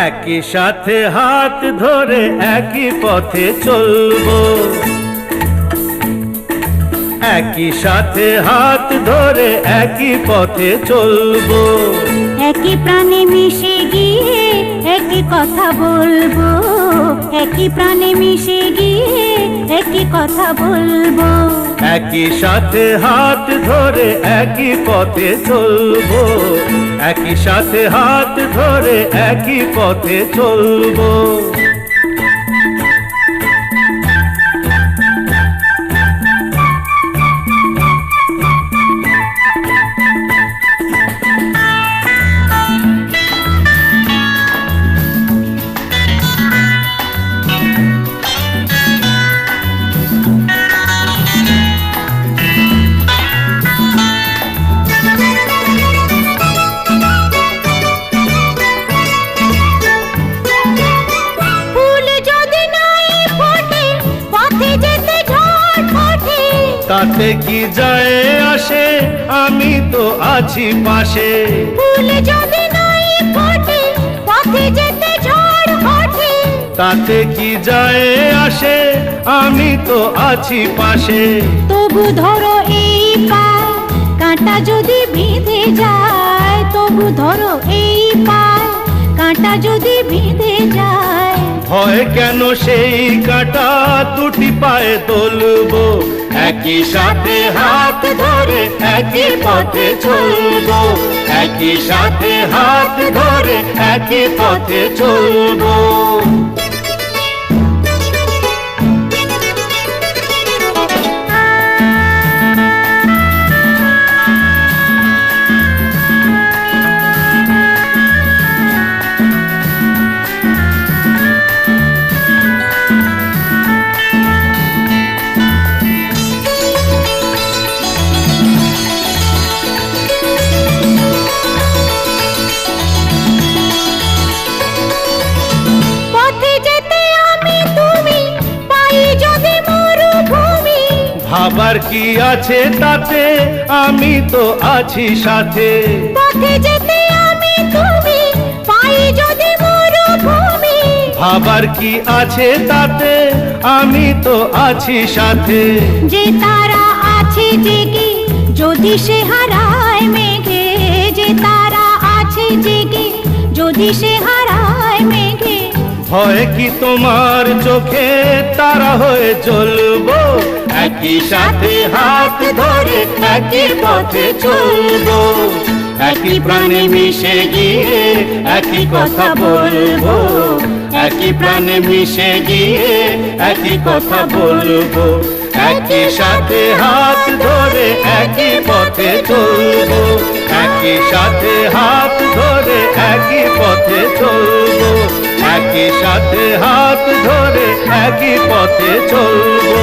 একই সাথে হাত ধরে একই পথে চলবো, একই সাথে হাত ধরে একই পথে চলবো। একই প্রাণে মিশে গিয়ে একই কথা বলবো, একই প্রাণে মিশে গিয়ে একই কথা বলবো। একই সাথে হাত ধরে একই পথে চলবো, একই সাথে হাত ধরে একই পথে চলবো। তাতে কি যায় আসে, আমি তো আছি পাশে। ফুল যদি নাই ফোটে পথে যেতে ঝড় ওঠে। তাতে কি যায় আসে, আমি তো আছি পাশে। তবু ধরো এই পায়, কাঁটা যদি বিঁধে যায়। তবু ধরো এই পায়, কাঁটা যদি বিঁধে যায়। ভয় কেন সেই কাঁটা দুটি পায়ে তুলবো, একই সাথে হাত ধরে একই পথে চলবো, একই সাথে হাত ধরে একই পথে চলবো। ভাবার কি আছে তাতে, আমি তো আছি সাথে। পথে যেতে আমি তুমি পাই যদি মরুভূমি। ভাবার কি আছে তাতে, আমি তো আছি সাথে। যে তারা আছে জেগে যদি সে হারায় মেঘে, যে তারা আছে জেগে যদি সে হারায় মেঘে। ভয় কি তোমার চোখে তারা হয়ে জ্বলবো, একই সাথে হাত ধরে একই পথে চলবো। একই প্রাণে মিশে গিয়ে একই কথা বলবো, একই প্রাণে মিশে গিয়ে একই কথা বলবো। একই সাথে হাত ধরে একই পথে চলবো, একই সাথে হাত ধরে একই পথে চলবো, একই সাথে হাত ধরে একই পথে চলবো।